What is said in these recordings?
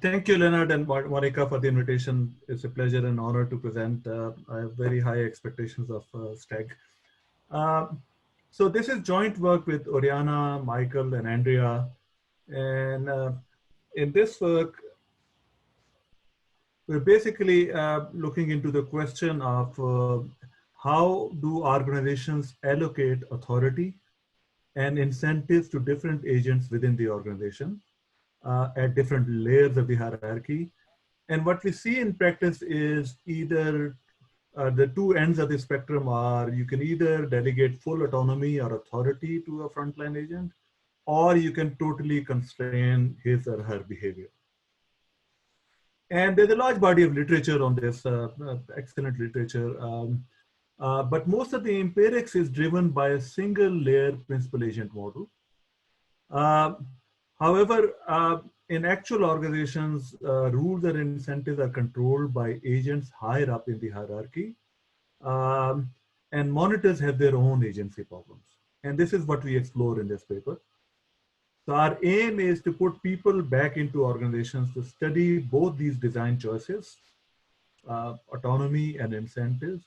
Thank you, Leonard and Monica, for the invitation. It's a pleasure and honor to present. I have very high expectations of STAG. Uh, so this is joint work with Oriana, Michael, and Andrea. And in this work, we're basically looking into the question of how do organizations allocate authority and incentives to different agents within the organization at different layers of the hierarchy. And what we see in practice is either the two ends of the spectrum are you can either delegate full autonomy or authority to a frontline agent, or you can totally constrain his or her behavior. And there's a large body of literature on this, excellent literature. But most of the empirics is driven by a single layer principal agent model. Uh, However, in actual organizations, rules and incentives are controlled by agents higher up in the hierarchy, um, and monitors have their own agency problems. And this is what we explore in this paper. So our aim is to put people back into organizations to study both these design choices, autonomy and incentives,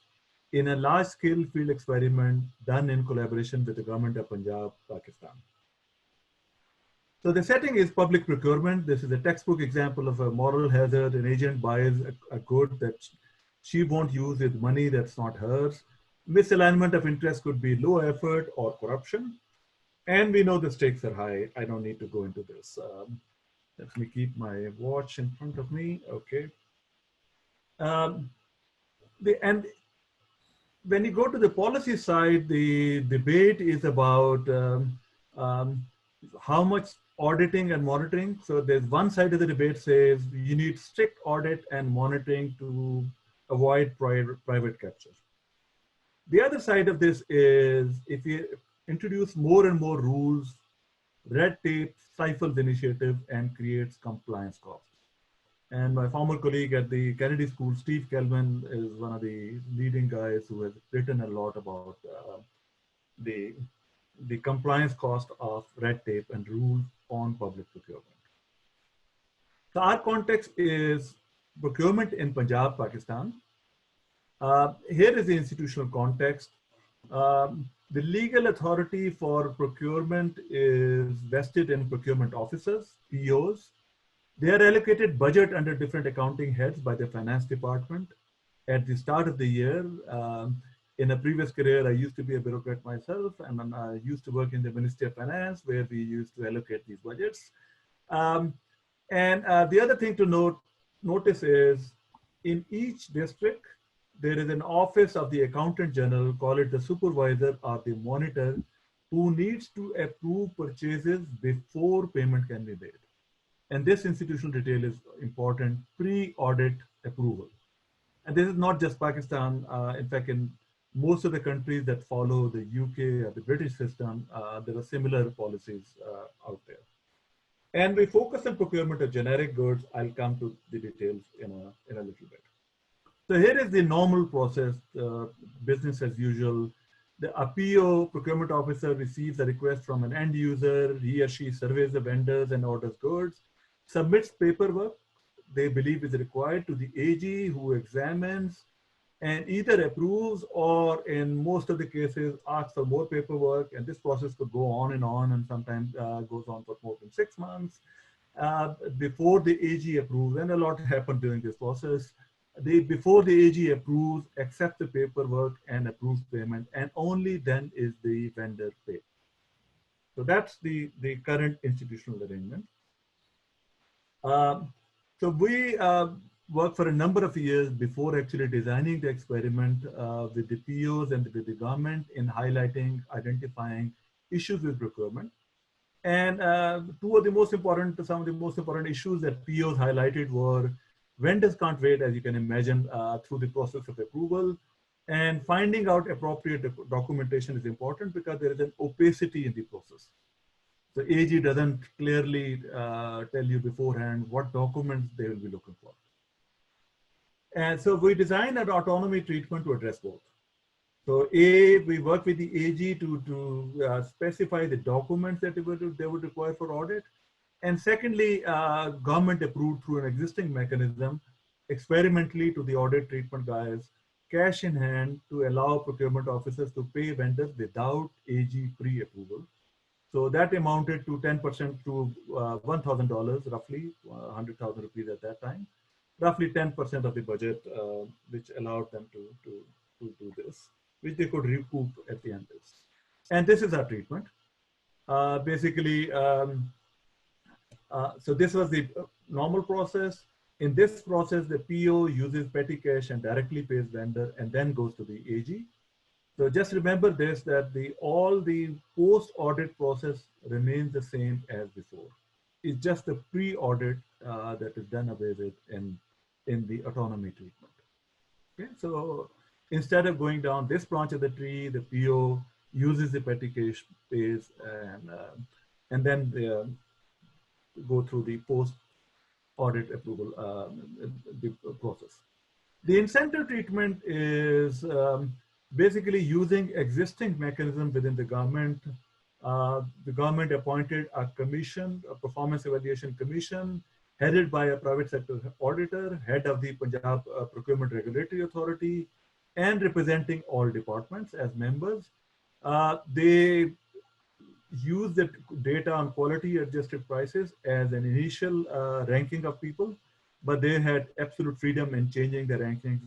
in a large-scale field experiment done in collaboration with the government of Punjab, Pakistan. So the setting is public procurement. This is a textbook example of a moral hazard. An agent buys a good that she won't use with money that's not hers. Misalignment of interest could be low effort or corruption. And we know the stakes are high. I don't need to go into this. Let me keep my watch in front of me. Okay. Um, and when you go to the policy side, the debate is about um, how much auditing and monitoring. So there's one side of the debate says you need strict audit and monitoring to avoid private capture. The other side of this is if you introduce more and more rules, red tape stifles initiative and creates compliance costs. And my former colleague at the Kennedy School, Steve Kelman, is one of the leading guys who has written a lot about the, the compliance cost of red tape and rules on public procurement. So our context is procurement in Punjab, Pakistan. Here is the institutional context. The legal authority for procurement is vested in procurement officers, POs. They are allocated budget under different accounting heads by the finance department. At the start of the year, in a previous career, I used to be a bureaucrat myself, and I used to work in the Ministry of Finance, where we used to allocate these budgets. The other thing to notice is in each district, there is an office of the accountant general, call it the supervisor or the monitor, who needs to approve purchases before payment can be made. And this institutional detail is important, pre-audit approval. And this is not just Pakistan. In fact, in most of the countries that follow the UK or the British system, there are similar policies out there. And we focus on procurement of generic goods. I'll come to the details in a little bit. So here is the normal process, business as usual. The APO procurement officer receives a request from an end user. He or she surveys the vendors and orders goods, submits paperwork they believe is required to the AG, who examines and either approves or in most of the cases asks for more paperwork. And this process could go on and sometimes goes on for more than 6 months before the AG approves. And a lot happened during this process. Before the AG approves, accepts the paperwork and approves payment, and only then is the vendor paid. So that's the current institutional arrangement. So we worked for a number of years before actually designing the experiment with the POs and with the government in highlighting, identifying issues with procurement. And some of the most important issues that POs highlighted were vendors can't wait, as you can imagine, through the process of approval. And finding out appropriate documentation is important because there is an opacity in the process. So AG doesn't clearly tell you beforehand what documents they will be looking for. And so we designed an autonomy treatment to address both. So we work with the AG to specify the documents that they would require for audit. And secondly, government approved through an existing mechanism, experimentally to the audit treatment guys, cash in hand to allow procurement officers to pay vendors without AG pre-approval. So that amounted to 10% to $1,000, roughly 100,000 rupees at that time, roughly 10% of the budget, which allowed them to do this, which they could recoup at the end. And this is our treatment. Basically, so this was the normal process. In this process, the PO uses petty cash and directly pays vendor and then goes to the AG. So just remember this, that all the post-audit process remains the same as before. It's just the pre-audit that is done away with in the autonomy treatment. Okay, so instead of going down this branch of the tree, the PO uses the petty cash, pays, and then go through the post-audit approval the process. The incentive treatment is basically using existing mechanism within the government. The government appointed a commission, a performance evaluation commission, headed by a private sector auditor, head of the Punjab Procurement Regulatory Authority, and representing all departments as members. They use the data on quality adjusted prices as an initial ranking of people, but they had absolute freedom in changing the rankings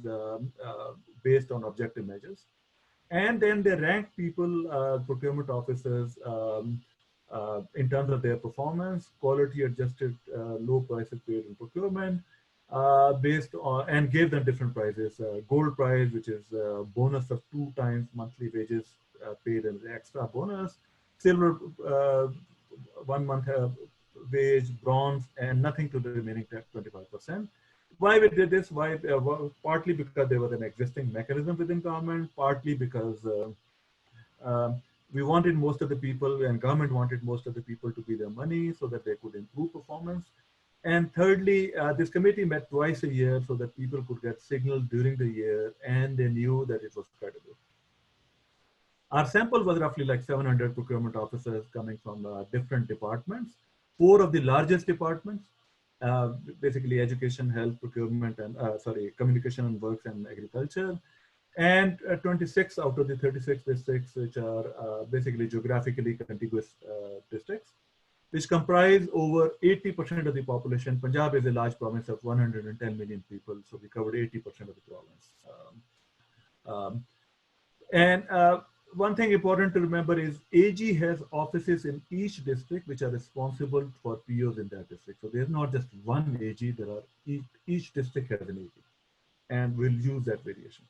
based on objective measures. And then they rank people, procurement officers, in terms of their performance, quality adjusted low prices paid in procurement, based on, and gave them different prices. Gold price, which is a bonus of 2 times monthly wages paid as an extra bonus. Silver, 1 month wage, bronze, and nothing to the remaining 25%. Why we did this? Why? Partly because there was an existing mechanism within government, partly because we wanted most of the people, and government wanted most of the people to pay their money so that they could improve performance. And thirdly, this committee met twice a year so that people could get signals during the year and they knew that it was credible. Our sample was roughly like 700 procurement officers coming from different departments, 4 of the largest departments, basically education, health, procurement, and communication and works and agriculture, and 26 out of the 36 districts, which are basically geographically contiguous districts, which comprise over 80% of the population. Punjab is a large province of 110 million people, so we covered 80% of the province. One thing important to remember is AG has offices in each district which are responsible for POs in that district. So there's not just one AG, there are each district has an AG, and we'll use that variation.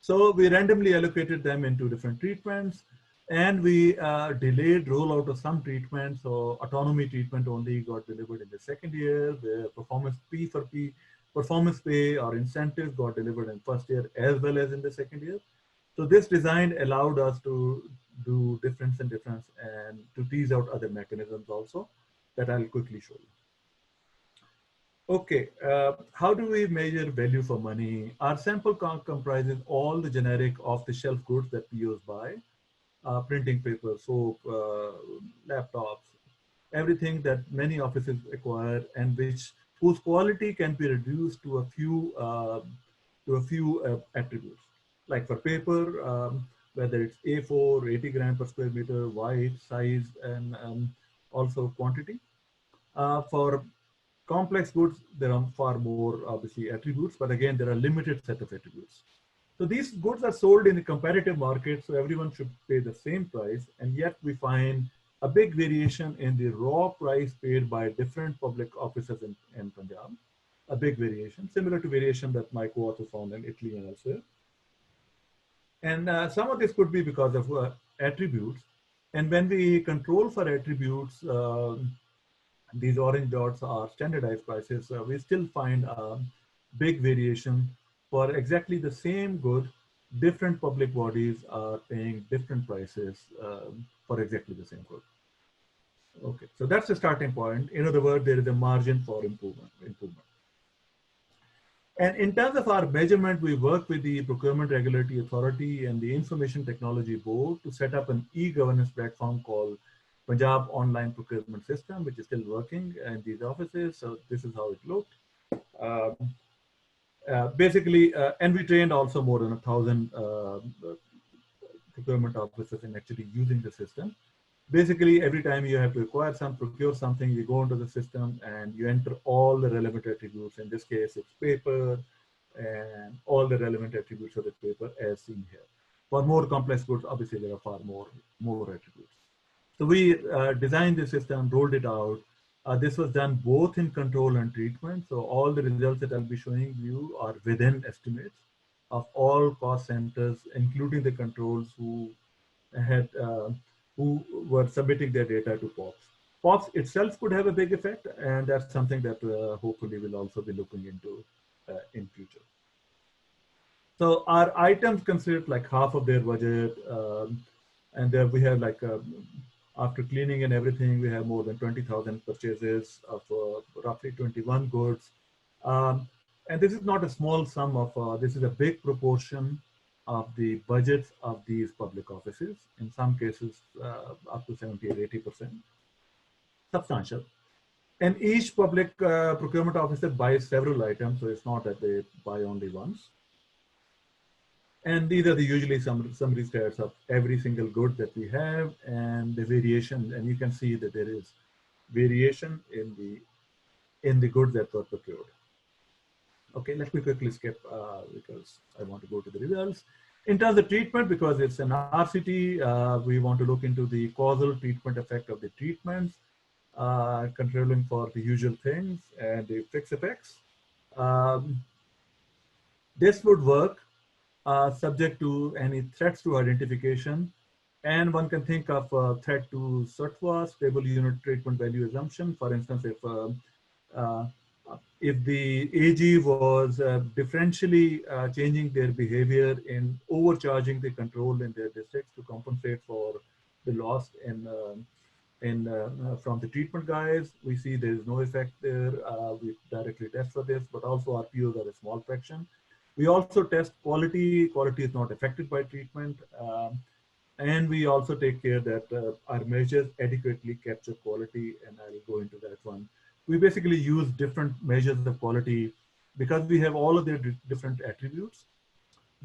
So we randomly allocated them into different treatments, and we delayed rollout of some treatments. So autonomy treatment only got delivered in the second year, where performance performance pay or incentives got delivered in first year as well as in the second year. So this design allowed us to do difference and difference and to tease out other mechanisms also that I'll quickly show you. Okay, how do we measure value for money? Our sample comprises all the generic off-the-shelf goods that POs buy, printing paper, soap, laptops, everything that many offices acquire and whose quality can be reduced to a few attributes. Like for paper, whether it's A4, 80 grams per square meter, white, size, and also quantity. For complex goods, there are far more, obviously, attributes, but again, there are limited set of attributes. So these goods are sold in a competitive market, so everyone should pay the same price, and yet we find a big variation in the raw price paid by different public officers in Punjab, a big variation, similar to variation that my co-author found in Italy and elsewhere. And some of this could be because of attributes. And when we control for attributes, these orange dots are standardized prices. We still find a big variation for exactly the same good. Different public bodies are paying different prices for exactly the same good. Okay, so that's the starting point. In other words, there is a margin for improvement. And in terms of our measurement, we work with the Procurement Regulatory Authority and the Information Technology Board to set up an e-governance platform called Punjab online procurement system, which is still working in these offices. So this is how it looked. Um, and we trained also more than 1,000 procurement officers in actually using the system. Basically, every time you have to acquire some, procure something, you go into the system and you enter all the relevant attributes. In this case, it's paper and all the relevant attributes of the paper as seen here. For more complex goods, obviously there are far more attributes. So we designed the system, rolled it out. This was done both in control and treatment. So all the results that I'll be showing you are within estimates of all cost centers, including the controls had who were submitting their data to POPs. POPs itself could have a big effect, and that's something that hopefully we'll also be looking into in future. So our items considered like half of their budget, and there we have like after cleaning and everything, we have more than 20,000 purchases of roughly 21 goods. And this is not a small sum of, this is a big proportion of the budgets of these public offices, in some cases up to 70 or 80%, substantial. And each public procurement officer buys several items, so it's not that they buy only once. And these are the usually summary stats of every single good that we have and the variation. And you can see that there is variation in the goods that were procured. Okay, let me quickly skip because I want to go to the results. In terms of treatment, because it's an RCT, we want to look into the causal treatment effect of the treatments, controlling for the usual things and the fixed effects. This would work subject to any threats to identification. And one can think of a threat to SUTVA, stable unit treatment value assumption. For instance, if the AG was differentially changing their behavior in overcharging the control in their districts to compensate for the loss from the treatment guys, we see there is no effect there. We directly test for this, but also our POs are a small fraction. We also test quality. Quality is not affected by treatment. And we also take care that our measures adequately capture quality, and I will go into that one. We basically use different measures of quality because we have all of their different attributes.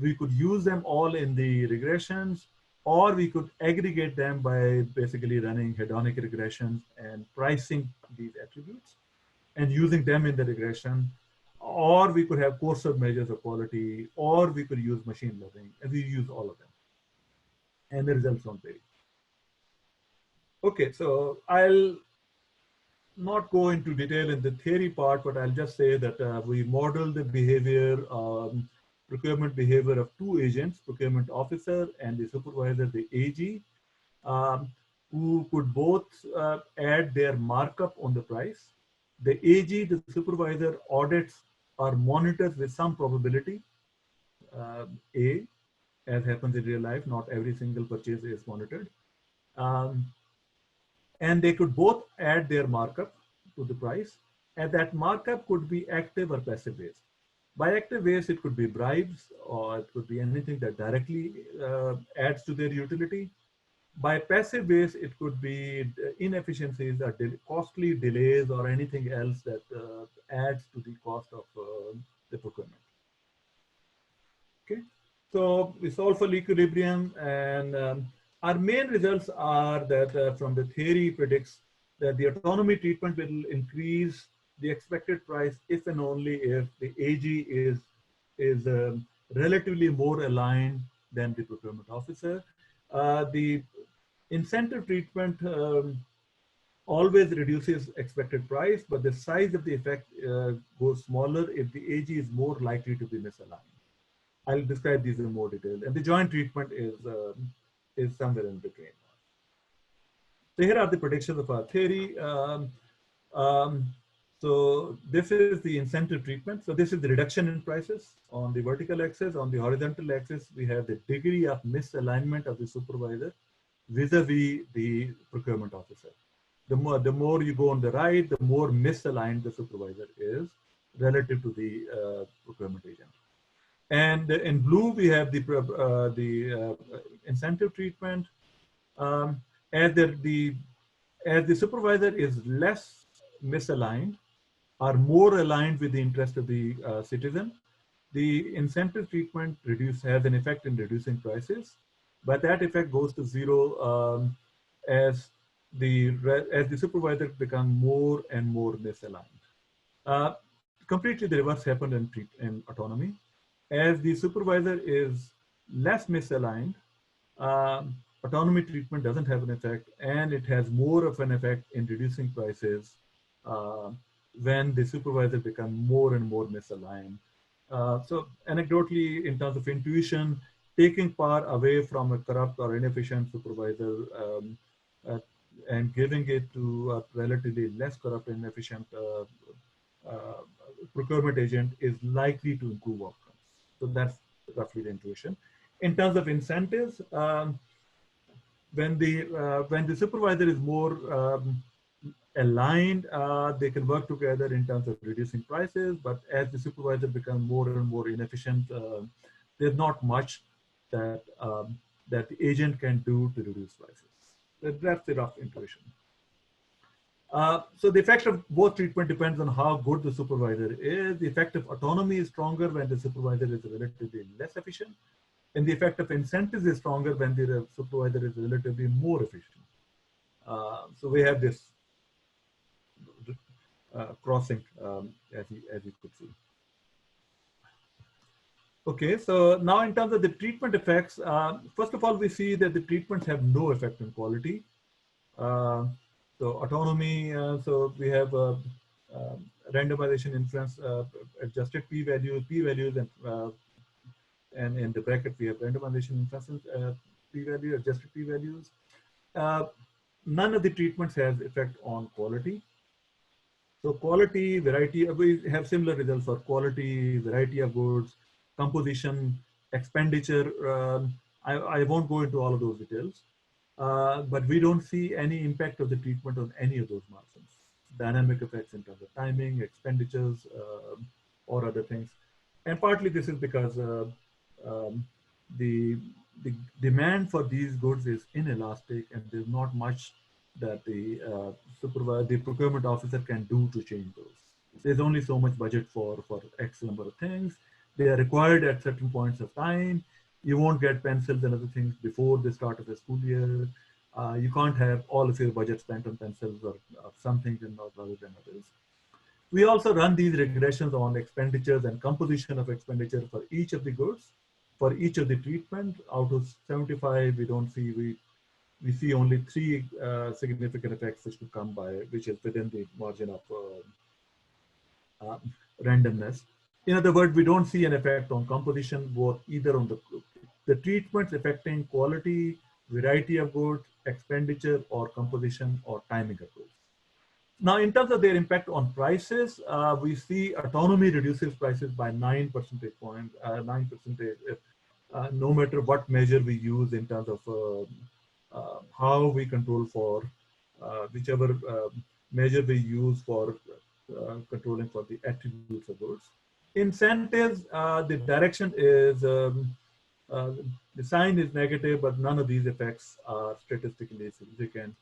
We could use them all in the regressions, or we could aggregate them by basically running hedonic regressions and pricing these attributes and using them in the regression. Or we could have coarser measures of quality, or we could use machine learning, and we use all of them. And the results don't vary. Okay, so I'll not go into detail in the theory part, but I'll just say that we model the behavior, procurement behavior of two agents, procurement officer and the supervisor, the AG, who could both add their markup on the price. The AG, the supervisor, audits or monitors with some probability, A, as happens in real life, not every single purchase is monitored. And they could both add their markup to the price, and that markup could be active or passive based. By active based, it could be bribes, or it could be anything that directly adds to their utility. By passive base, it could be inefficiencies or costly delays or anything else that adds to the cost of the procurement. Okay, so we solve for equilibrium, and our main results are that from the theory predicts that the autonomy treatment will increase the expected price if and only if the AG is relatively more aligned than the procurement officer. The incentive treatment always reduces expected price, but the size of the effect goes smaller if the AG is more likely to be misaligned. I'll describe these in more detail. And the joint treatment is somewhere in between. So here are the predictions of our theory. So this is the incentive treatment. So this is the reduction in prices on the vertical axis. On the horizontal axis, we have the degree of misalignment of the supervisor vis-a-vis the procurement officer. The more you go on the right, the more misaligned the supervisor is relative to the procurement agent. And in blue, we have the incentive treatment. As the As the supervisor is less misaligned or more aligned with the interest of the citizen, the incentive treatment has an effect in reducing prices, but that effect goes to zero as the supervisor become more and more misaligned. Uh, Completely the reverse happened in autonomy. As the supervisor is less misaligned, autonomy treatment doesn't have an effect, and it has more of an effect in reducing prices uh, when the supervisor become more and more misaligned. So anecdotally, in terms of intuition, taking power away from a corrupt or inefficient supervisor uh, and giving it to a relatively less corrupt and efficient uh, procurement agent is likely to improve outcomes. So that's roughly the intuition. In terms of incentives, when the supervisor is more aligned, they can work together in terms of reducing prices. But as the supervisor becomes more and more inefficient, there's not much that the agent can do to reduce prices. That's the rough intuition. So the effect of both treatment depends on how good the supervisor is. The effect of autonomy is stronger when the supervisor is relatively less efficient, and the effect of incentives is stronger when the supervisor is relatively more efficient. So we have this crossing, as you could see. Okay, so now in terms of the treatment effects, first of all, we see that the treatments have no effect on quality. Uh, so autonomy, so we have randomization inference, adjusted p-values, and in the bracket we have randomization inference p-value, adjusted p-values. None of the treatments has effect on quality. So quality, variety, we have similar results for quality, variety of goods, composition, expenditure. I won't go into all of those details, but we don't see any impact of the treatment on any of those margins. Dynamic effects in terms of timing, expenditures, or other things. And partly this is because um, the, the demand for these goods is inelastic, and there's not much that the procurement officer can do to change those. There's only so much budget for X number of things. They are required at certain points of time. You won't get pencils and other things before the start of the school year. You can't have all of your budget spent on pencils or some things and not rather than others. We also run these regressions on expenditures and composition of expenditure for each of the goods, for each of the treatment. Out of 75, we see only 3 significant effects which could come by, which is within the margin of randomness. In other words, we don't see an effect on composition, both either on the treatments affecting quality, variety of goods, expenditure, or composition or timing of goods. Now, in terms of their impact on prices, we see autonomy reduces prices by 9 percentage points, 9%, no matter what measure we use in terms of how we control for whichever measure we use for controlling for the attributes of goods. Incentives, the direction is, uh, the sign is negative, but none of these effects are statistically significant.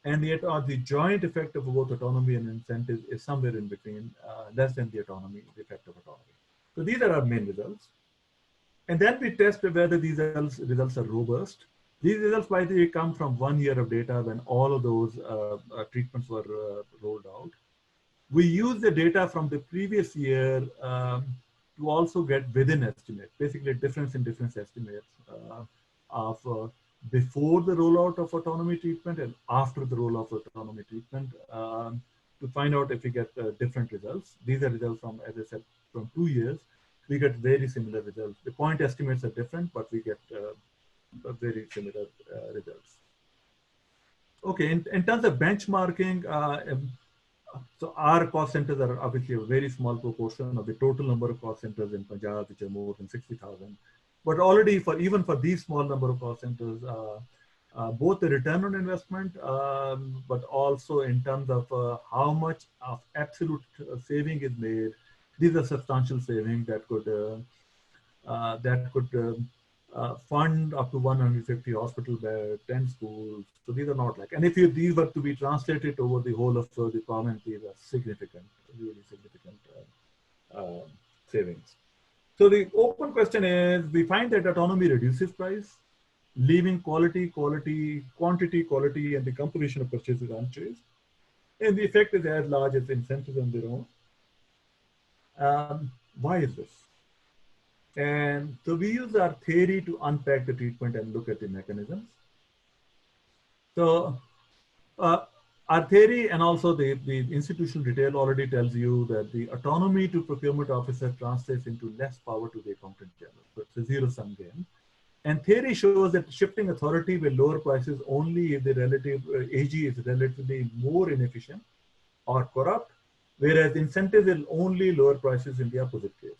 And yet the joint effect of both autonomy and incentives is somewhere in between, less than the effect of autonomy. So these are our main results. And then we test whether these results are robust. These results, by the way, come from 1 year of data when all of those treatments were rolled out. We use the data from the previous year to also get within estimates, basically difference in difference estimates of before the rollout of autonomy treatment and after the rollout of autonomy treatment to find out if we get different results. These are results from, as I said, from 2 years. We get very similar results. The point estimates are different, but we get very similar results. Okay, in terms of benchmarking, so our cost centers are obviously a very small proportion of the total number of cost centers in Punjab, which are more than 60,000. But already even for these small number of cost centers, both the return on investment, but also in terms of how much of absolute saving is made, these are substantial savings that could fund up to 150 hospital beds, 10 schools. So these are not like, and if you, these were to be translated over the whole of the province, these are significant, really significant savings. So the open question is, we find that autonomy reduces price, leaving quantity, and the composition of purchases unchanged. And the effect is as large as incentives on their own. Why is this? And so we use our theory to unpack the treatment and look at the mechanisms. So our theory and also the institutional detail already tells you that the autonomy to procurement officer translates into less power to the accountant general. So it's a zero-sum game. And theory shows that shifting authority will lower prices only if the relative AG is relatively more inefficient or corrupt, whereas incentives will only lower prices in the opposite case.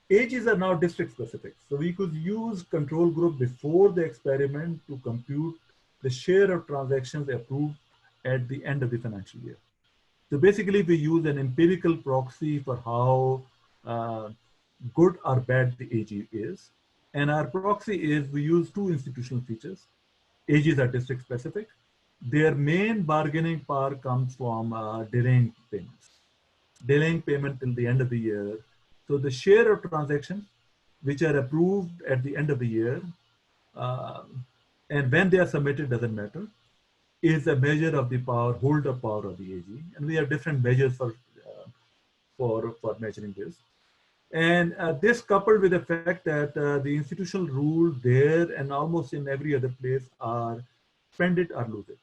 AGs are now district specific. So we could use control group before the experiment to compute the share of transactions approved at the end of the financial year. So basically we use an empirical proxy for how good or bad the AG is. And our proxy is, we use two institutional features. AGs are district specific. Their main bargaining power comes from delaying payments. Delaying payment till the end of the year. So the share of transactions which are approved at the end of the year, and when they are submitted doesn't matter, is a measure of the power, hold of power of the AG. And we have different measures for measuring this. And this coupled with the fact that the institutional rule there and almost in every other place are spend it or lose it.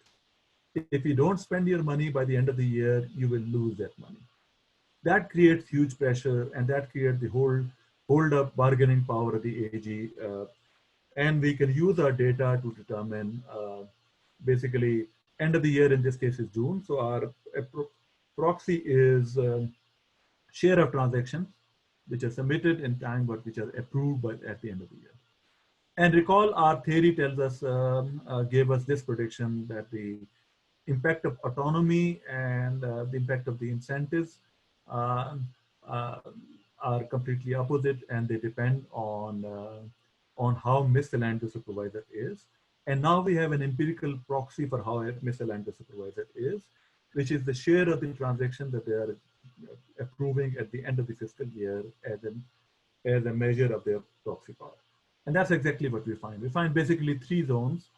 If you don't spend your money by the end of the year, you will lose that money. That creates huge pressure, and that creates the hold up bargaining power of the AG. And we can use our data to determine basically end of the year, in this case is June. So our proxy is share of transactions which are submitted in time but which are approved at the end of the year. And recall, our theory tells us, gave us this prediction that the impact of autonomy and the impact of the incentives are completely opposite, and they depend on how misaligned the supervisor is. And now we have an empirical proxy for how misaligned the supervisor is, which is the share of the transaction that they are approving at the end of the fiscal year as a measure of their proxy power. And that's exactly what we find. We find basically three zones.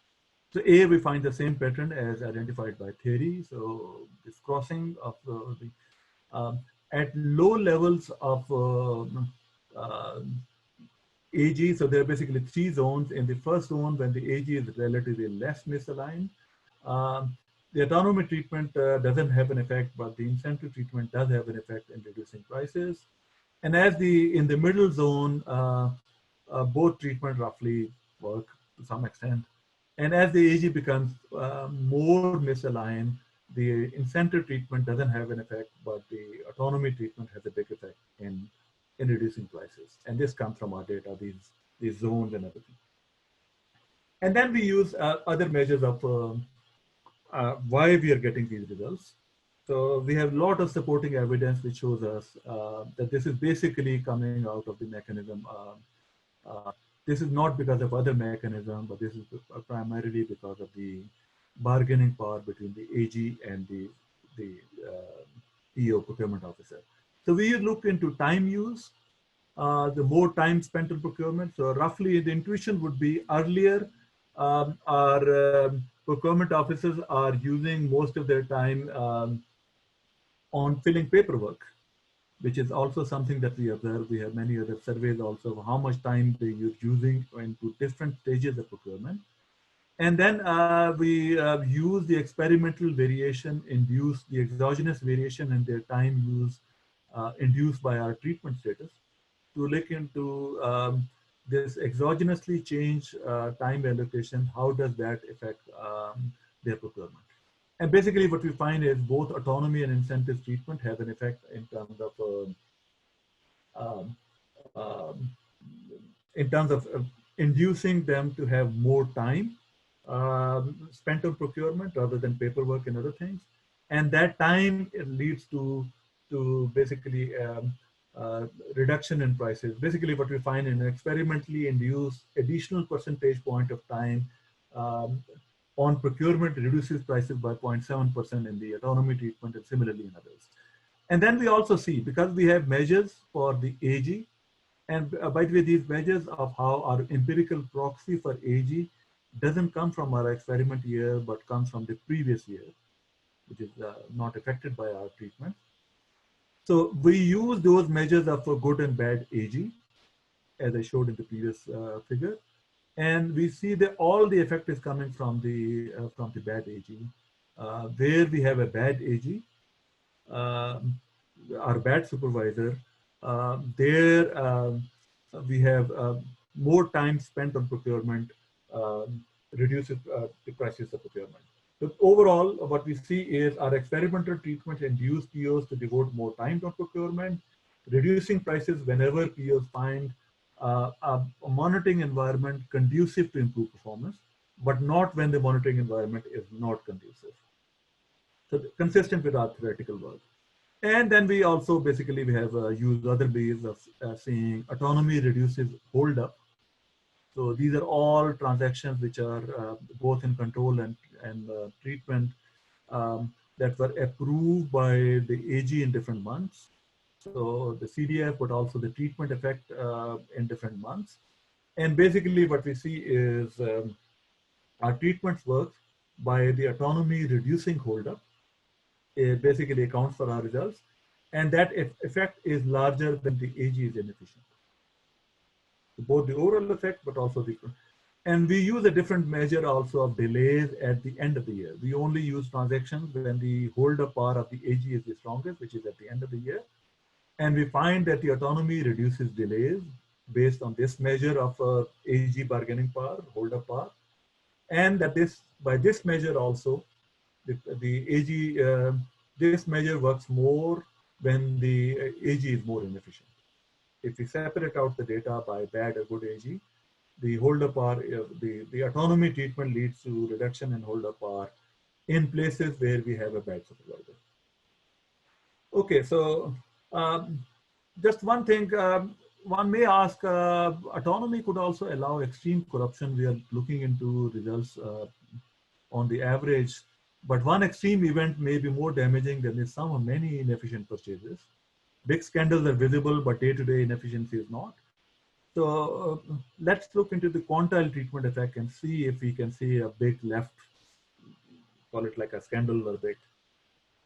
So A, we find the same pattern as identified by theory. So this crossing of at low levels of AG, so there are basically three zones. In the first zone, when the AG is relatively less misaligned, the autonomy treatment doesn't have an effect, but the incentive treatment does have an effect in reducing prices. And as in the middle zone, both treatment roughly work to some extent. And as the AG becomes more misaligned, the incentive treatment doesn't have an effect, but the autonomy treatment has a big effect in reducing prices. And this comes from our data, these zones and everything. And then we use other measures of why we are getting these results. So we have a lot of supporting evidence which shows us that this is basically coming out of the mechanism. This is not because of other mechanism, but this is primarily because of the bargaining power between the AG and the EO procurement officer. So we looked into time use, the more time spent on procurement. So roughly the intuition would be earlier, our procurement officers are using most of their time on filling paperwork, which is also something that we observe. We have many other surveys also of how much time they are using into different stages of procurement. And then we use the experimental variation, induce the exogenous variation in their time use induced by our treatment status to look into this exogenously changed time allocation. How does that affect their procurement? And basically what we find is both autonomy and incentive treatment have an effect in terms of inducing them to have more time spent on procurement rather than paperwork and other things. And that time leads to basically reduction in prices. Basically, what we find in experimentally induced additional percentage point of time um, on procurement reduces prices by 0.7% in the autonomy treatment and similarly in others. And then we also see, because we have measures for the AG, and by the way, these measures of how our empirical proxy for AG doesn't come from our experiment year, but comes from the previous year, which is not affected by our treatment. So we use those measures of good and bad AG, as I showed in the previous figure. And we see that all the effect is coming from the bad AG. Where we have a bad AG, our bad supervisor, there we have more time spent on procurement, reduces the prices of procurement. So overall, what we see is our experimental treatment induce POs to devote more time to procurement, reducing prices whenever POs find a monitoring environment conducive to improve performance, but not when the monitoring environment is not conducive. So consistent with our theoretical work. And then we also basically we have used other ways of saying autonomy reduces hold up. So these are all transactions which are both in control and treatment that were approved by the AG in different months. So the CDF, but also the treatment effect in different months. And basically what we see is our treatments work by the autonomy reducing hold up. It basically accounts for our results. And that effect is larger than the AG is inefficient. Both the overall effect, but also the, and we use a different measure also of delays at the end of the year. We only use transactions when the hold up power of the AG is the strongest, which is at the end of the year. And we find that the autonomy reduces delays based on this measure of AG bargaining power, hold up power. And that by this measure also, the AG, this measure works more when the AG is more inefficient. If we separate out the data by bad or good AG, the hold up power, the autonomy treatment leads to reduction in hold up power in places where we have a bad supervisor. Okay, so just one thing, one may ask, autonomy could also allow extreme corruption. We are looking into results on the average, but one extreme event may be more damaging than the sum of many inefficient purchases. Big scandals are visible, but day-to-day inefficiency is not. So let's look into the quantile treatment effect and see if we can see a big left, call it like a scandal or big.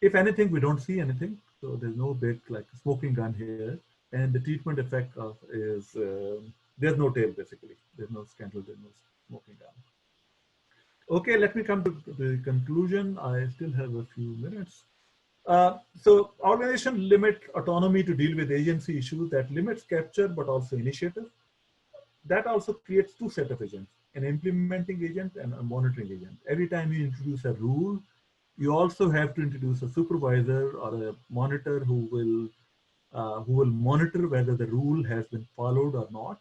If anything, we don't see anything. So there's no big like smoking gun here. And the treatment effect is, there's no tail basically. There's no scandal, there's no smoking gun. Okay, let me come to the conclusion. I still have a few minutes. So organization limit autonomy to deal with agency issues that limits capture, but also initiative. That also creates two sets of agents, an implementing agent and a monitoring agent. Every time you introduce a rule, you also have to introduce a supervisor or a monitor who will monitor whether the rule has been followed or not.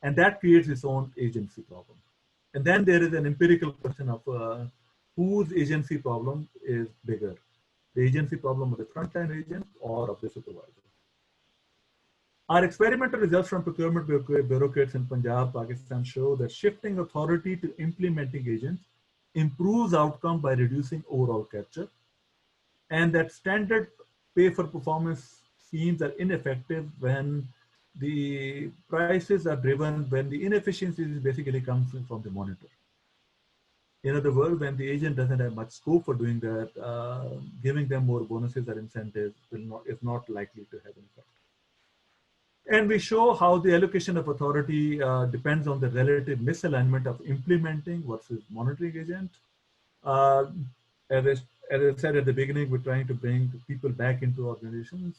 And that creates its own agency problem. And then there is an empirical question of whose agency problem is bigger, the agency problem of the frontline agent or of the supervisor. Our experimental results from procurement bureaucrats in Punjab, Pakistan show that shifting authority to implementing agents improves outcome by reducing overall capture, and that standard pay for performance schemes are ineffective when the prices are driven, when the inefficiencies basically comes from the monitor. In other words, when the agent doesn't have much scope for doing that, giving them more bonuses or incentives is not likely to have an effect. And we show how the allocation of authority depends on the relative misalignment of implementing versus monitoring agent. As I said at the beginning, we're trying to bring people back into organizations.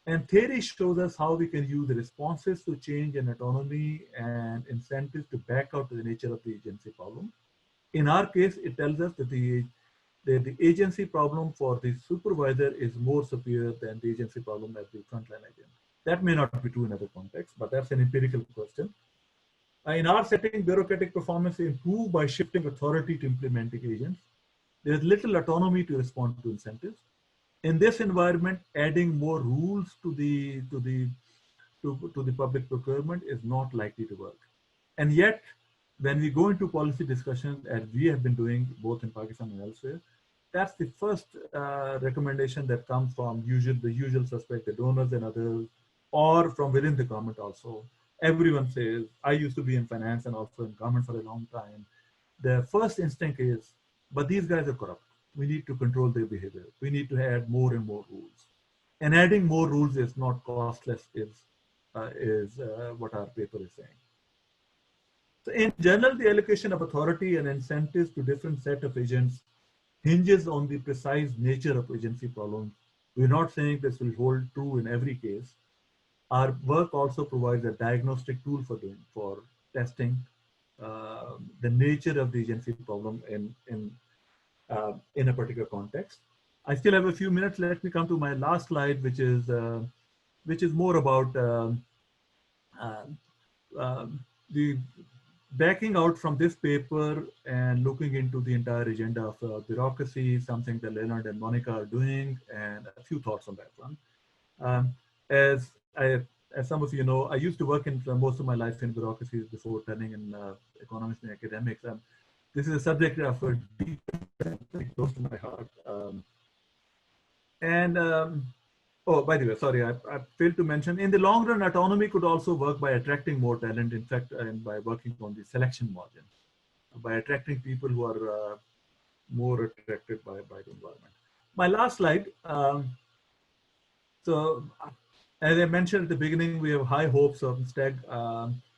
And theory shows us how we can use the responses to change in autonomy and incentives to back out to the nature of the agency problem. In our case, it tells us that the agency problem for the supervisor is more superior than the agency problem at the frontline agent. That may not be true in other contexts, but that's an empirical question. In our setting, bureaucratic performance is improved by shifting authority to implementing agents. There's little autonomy to respond to incentives. In this environment, adding more rules to the to the public procurement is not likely to work. And yet, when we go into policy discussions, as we have been doing both in Pakistan and elsewhere, that's the first recommendation that comes from the usual suspect, the donors and others, or from within the government also. Everyone says, I used to be in finance and also in government for a long time. The first instinct is, but these guys are corrupt. We need to control their behavior. We need to add more and more rules. And adding more rules is not costless, is what our paper is saying. So in general, the allocation of authority and incentives to different set of agents hinges on the precise nature of agency problems. We're not saying this will hold true in every case. Our work also provides a diagnostic tool for testing the nature of the agency problem in a particular context. I still have a few minutes. Let me come to my last slide, which is more about the backing out from this paper and looking into the entire agenda of bureaucracy, something that Leonard and Monica are doing, and a few thoughts on that one. As some of you know, I used to work in most of my life in bureaucracies before turning in economics and academics. This is a subject of deep close to my heart. Oh, by the way, sorry, I failed to mention, in the long run, autonomy could also work by attracting more talent, in fact, and by working on the selection margin, by attracting people who are more attracted by the environment. My last slide. So, as I mentioned at the beginning, we have high hopes of STAG.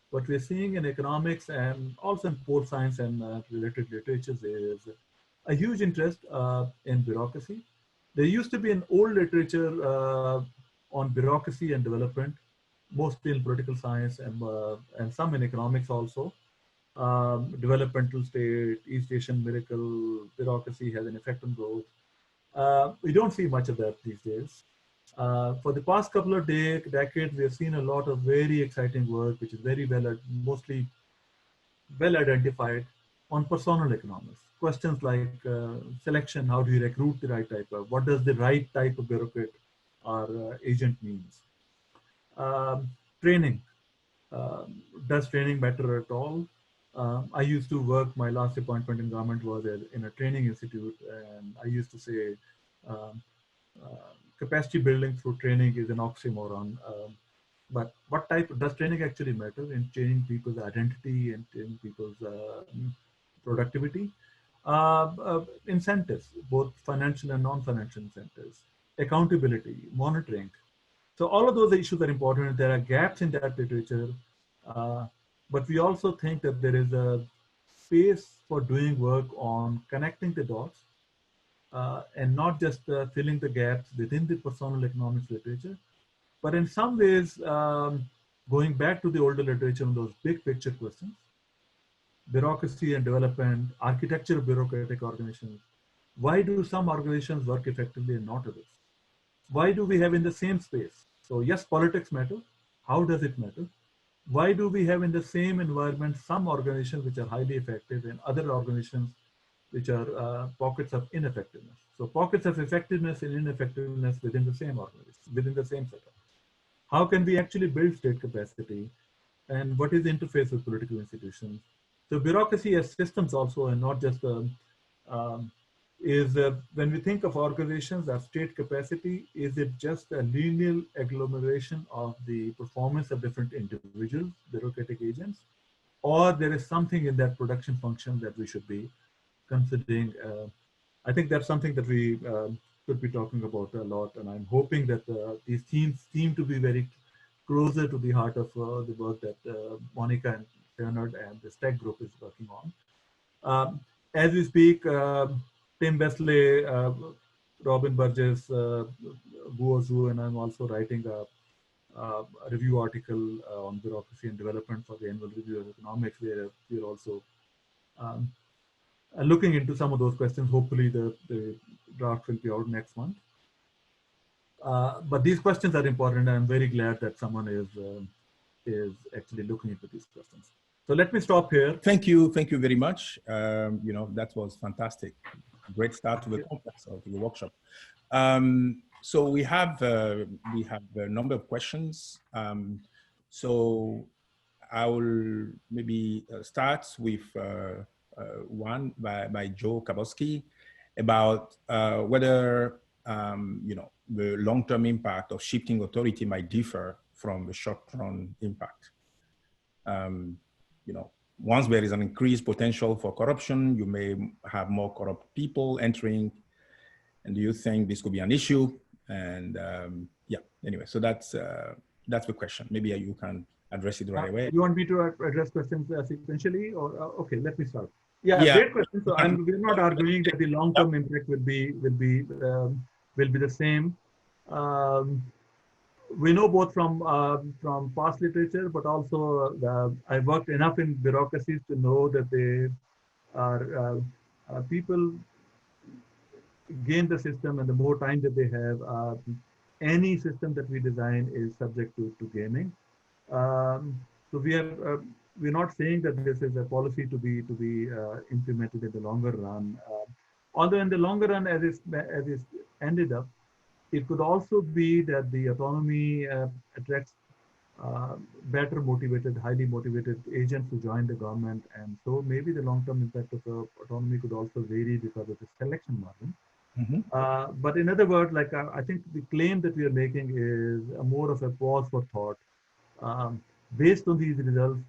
What we're seeing in economics and also in pol science and related literatures is a huge interest in bureaucracy. There used to be an old literature on bureaucracy and development, mostly in political science and some in economics also. Developmental state, East Asian miracle, bureaucracy has an effect on growth. We don't see much of that these days. For the past couple of decades, we have seen a lot of very exciting work, which is very mostly well identified on personal economics. Questions like selection, how do you recruit the right type of, what does the right type of bureaucrat or agent means? Training, does training matter at all? I used to work, my last appointment in government was in a training institute, and I used to say capacity building through training is an oxymoron. But what type, does training actually matter in changing people's identity and changing people's productivity? Incentives, both financial and non-financial incentives, accountability, monitoring. So all of those issues are important. There are gaps in that literature, but we also think that there is a space for doing work on connecting the dots and not just filling the gaps within the personal economics literature, but in some ways going back to the older literature on those big picture questions. Bureaucracy and development, architecture of bureaucratic organizations. Why do some organizations work effectively and not others? Why do we have in the same space? So yes, politics matter. How does it matter? Why do we have in the same environment some organizations which are highly effective and other organizations which are pockets of ineffectiveness? So pockets of effectiveness and ineffectiveness within the same organization, within the same setup. How can we actually build state capacity? And what is the interface with political institutions? So bureaucracy as systems also, and not just when we think of organizations as state capacity, is it just a linear agglomeration of the performance of different individual bureaucratic agents? Or there is something in that production function that we should be considering? I think that's something that we could be talking about a lot, and I'm hoping that these themes seem to be very closer to the heart of the work that Monica and Leonard and the STAG group is working on. As we speak, Tim Wesley, Robin Burgess, Guo Zhu, and I'm also writing a review article on bureaucracy and development for the annual review of economics, where we're also looking into some of those questions. Hopefully the draft will be out next month. But these questions are important. I'm very glad that someone is actually looking into these questions. So let me stop here. Thank you very much. That was fantastic. Great start to the complex of the workshop. So we have a number of questions. So I will maybe start with one by Joe Kabowski about whether the long-term impact of shifting authority might differ from the short-run impact. Once there is an increased potential for corruption, you may have more corrupt people entering. And do you think this could be an issue? And yeah, anyway, so that's the question. Maybe you can address it right away. You want me to address questions sequentially, or okay? Let me start. Yeah, great question. So we're not arguing that the long-term impact will be the same. We know both from past literature, but also I worked enough in bureaucracies to know that they are people gain the system, and the more time that they have, any system that we design is subject to gaming. So we're not saying that this is a policy to be implemented in the longer run. Although in the longer run, as it ended up, it could also be that the autonomy attracts better motivated, highly motivated agents to join the government, and so maybe the long-term impact of autonomy could also vary because of the selection margin. Mm-hmm. But in other words, like I think the claim that we are making is more of a pause for thought. Based on these results,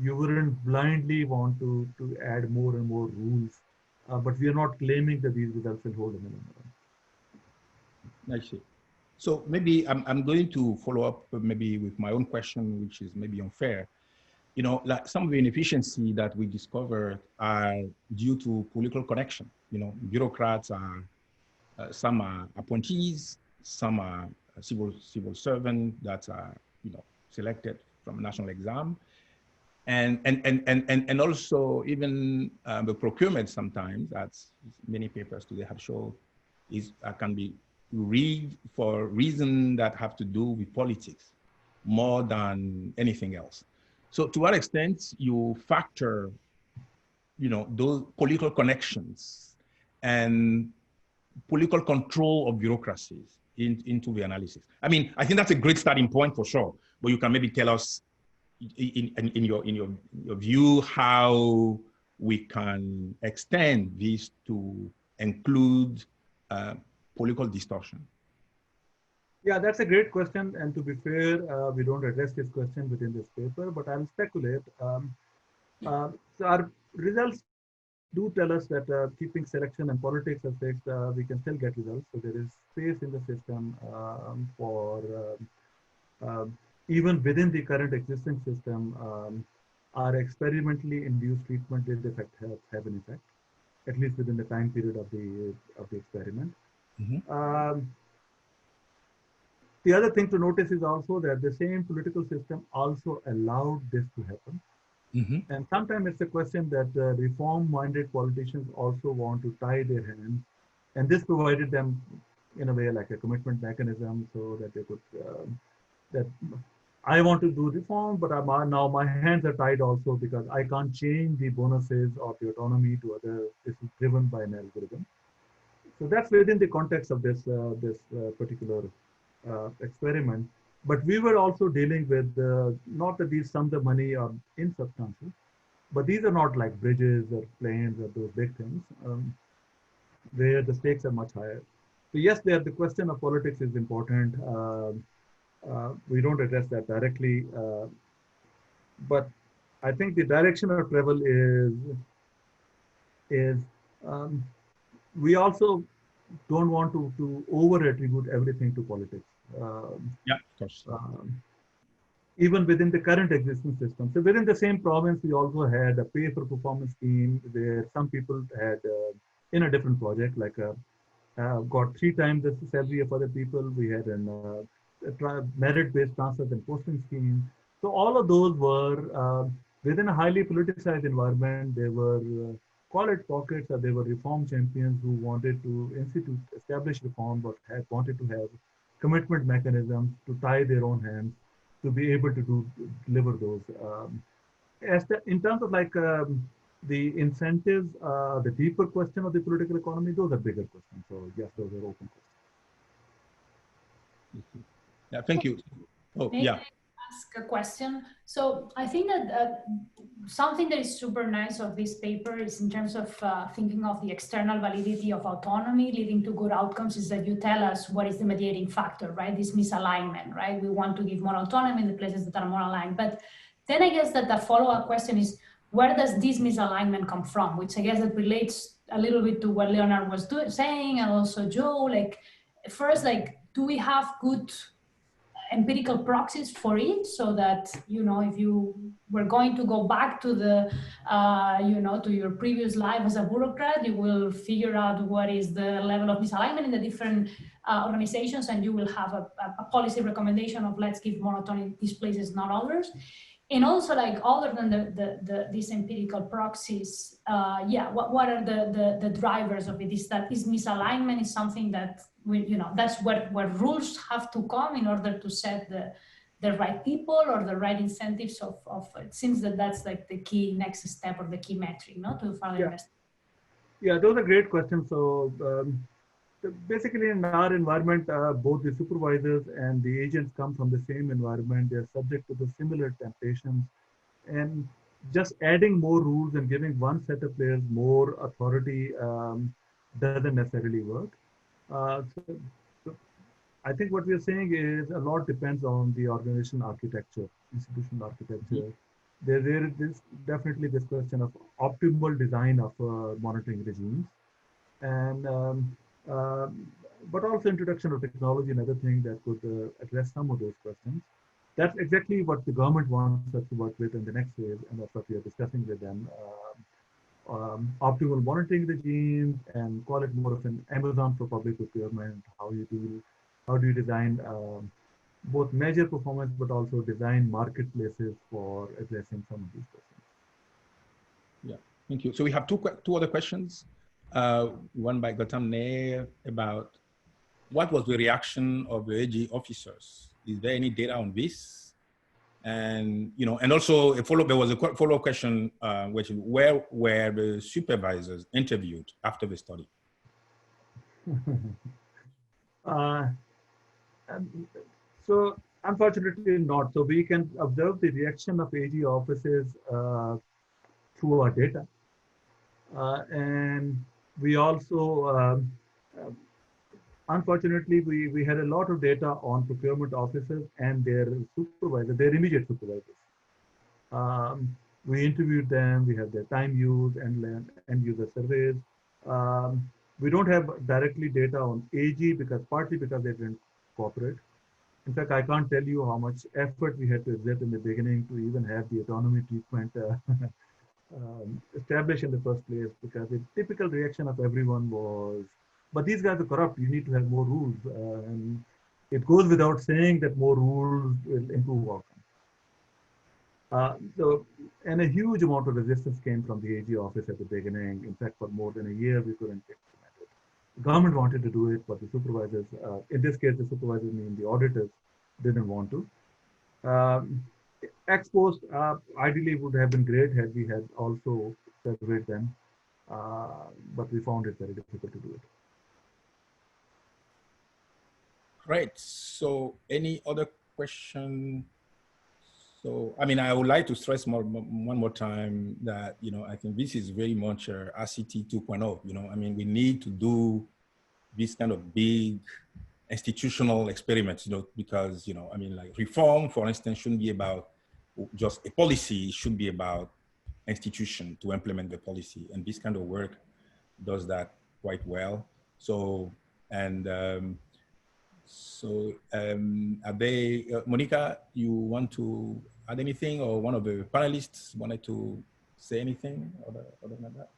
you wouldn't blindly want to add more and more rules, but we are not claiming that these results will hold in the long run. I see. So maybe I'm going to follow up maybe with my own question, which is maybe unfair. Like some of the inefficiency that we discovered are due to political connection. Bureaucrats are, some are appointees, some are civil servants that are, selected from a national exam. And also even the procurement sometimes, as many papers today have shown, can be rigged for reasons that have to do with politics more than anything else. So to what extent you factor, those political connections and political control of bureaucracies into the analysis? I mean, I think that's a great starting point for sure, but you can maybe tell us in your view how we can extend this to include political distortion. Yeah, that's a great question. And to be fair, we don't address this question within this paper, but I'll speculate. So our results do tell us that keeping selection and politics as fixed, we can still get results. So there is space in the system for even within the current existing system, our experimentally induced treatment did have an effect, at least within the time period of the experiment. Mm-hmm. The other thing to notice is also that the same political system also allowed this to happen. Mm-hmm. And sometimes it's a question that reform-minded politicians also want to tie their hands, and this provided them, in a way, like a commitment mechanism, so that they could that I want to do reform, but now my hands are tied also because I can't change the bonuses of the autonomy to other. This is driven by an algorithm. So that's within the context of this particular experiment. But we were also dealing with not that these sums of money are insubstantial, but these are not like bridges or planes or those big things where the stakes are much higher. So yes, there the question of politics is important. We don't address that directly, but I think the direction of travel is we also don't want to over attribute everything to politics. Yeah, of course. Even within the current existing system. So within the same province, we also had a pay for performance scheme where some people had in a different project, like got 3 times the salary of other people. We had a merit-based transfers and posting scheme. So all of those were within a highly politicized environment. They were call it pockets, or they were reform champions who wanted to establish reform, but wanted to have commitment mechanisms to tie their own hands to be able to deliver those. In terms of like the incentives, the deeper question of the political economy, those are bigger questions. So yes, those are open questions. Yeah, thank you. Oh, yeah. ask a question? So I think that something that is super nice of this paper is in terms of thinking of the external validity of autonomy leading to good outcomes is that you tell us what is the mediating factor, right? This misalignment, right? We want to give more autonomy in the places that are more aligned. But then I guess that the follow-up question is, where does this misalignment come from? Which I guess that relates a little bit to what Leonard was saying, and also Joe. Like, first, like, do we have good empirical proxies for it, so that, you know, if you were going to go back to the, you know, to your previous life as a bureaucrat, you will figure out what is the level of misalignment in the different organizations, and you will have a policy recommendation of let's give more autonomy to these places, not others. And also, like, other than these empirical proxies, yeah, what are the drivers of it? Is that this misalignment is something that we, you know, that's where rules have to come in order to set the right people or the right incentives of it seems that that's like the key next step or the key metric, no, to further invest. Yeah, those are great questions. So basically in our environment, both the supervisors and the agents come from the same environment. They're subject to the similar temptations, and just adding more rules and giving one set of players more authority doesn't necessarily work. So I think what we're saying is a lot depends on the organization architecture, institutional architecture. There is definitely this question of optimal design of monitoring regimes, and but also introduction of technology and other things that could address some of those questions. That's exactly what the government wants us to work with in the next phase, and that's what we are discussing with them. Optimal monitoring regimes, and call it more of an Amazon for public procurement. How do you design both measure performance, but also design marketplaces for addressing some of these questions. Yeah, thank you. So we have two other questions. One by Gautam Nair about what was the reaction of the AG officers? Is there any data on this? And, you know, and also there was a follow-up question, which is where were the supervisors interviewed after the study? So unfortunately not. So we can observe the reaction of AG offices through our data. And we also, unfortunately, we had a lot of data on procurement officers and their supervisors, their immediate supervisors. We interviewed them, we have their time use and end user surveys. We don't have directly data on AG partly because they didn't cooperate. In fact, I can't tell you how much effort we had to exert in the beginning to even have the autonomy treatment established in the first place, because the typical reaction of everyone was, but these guys are corrupt, you need to have more rules. And it goes without saying that more rules will improve outcomes. And a huge amount of resistance came from the AG office at the beginning. In fact, for more than a year, we couldn't implement it. The government wanted to do it, but the supervisors, in this case, the supervisors mean the auditors, didn't want to. Ex post, ideally would have been great had we had also surveyed them, but we found it very difficult to do it. Right. So any other question? So, I mean, I would like to stress one more time that, you know, I think this is very much RCT 2.0, you know, I mean, we need to do this kind of big institutional experiments, you know, because, you know, I mean, like reform, for instance, shouldn't be about just a policy, it should be about institution to implement the policy. And this kind of work does that quite well. So, and are they, Monica, you want to add anything, or one of the panelists wanted to say anything other than that?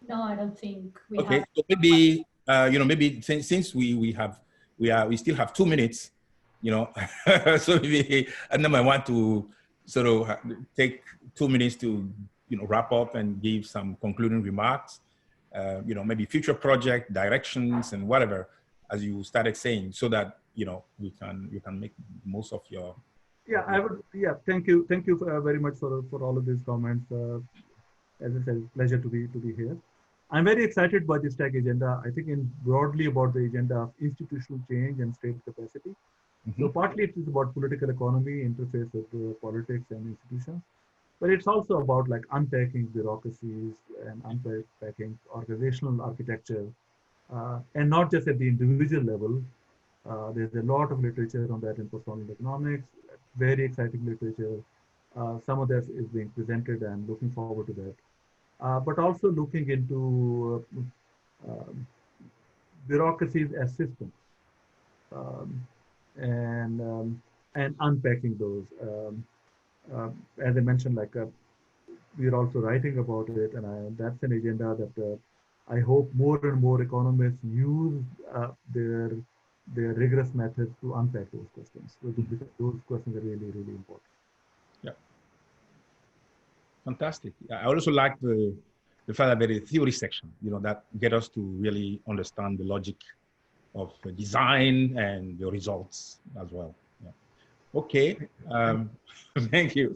No, I don't think we okay, have. so maybe, you know, maybe since we still have 2 minutes, you know, so maybe Adnan might want to sort of take 2 minutes to, you know, wrap up and give some concluding remarks, you know, maybe future project directions and whatever, as you started saying, so that, you know, you can make most of your. Yeah, I would. Yeah, thank you very much for all of these comments. As I said, pleasure to be here. I'm very excited by this tech agenda. I think in broadly about the agenda of institutional change and state capacity. Mm-hmm. So partly it is about political economy, interface with politics and institutions, but it's also about like unpacking bureaucracies and unpacking organizational architecture, and not just at the individual level. There's a lot of literature on that in post-colonial economics, very exciting literature. Some of that is being presented and looking forward to that. But also looking into bureaucracies as systems, um, and unpacking those. As I mentioned, like we're also writing about it, and that's an agenda that I hope more and more economists use their rigorous methods to unpack those questions, because those questions are really, really important. Yeah, fantastic. I also like the fact that there is a theory section, that get us to really understand the logic of design and the results as well. Yeah. Okay. Thank you.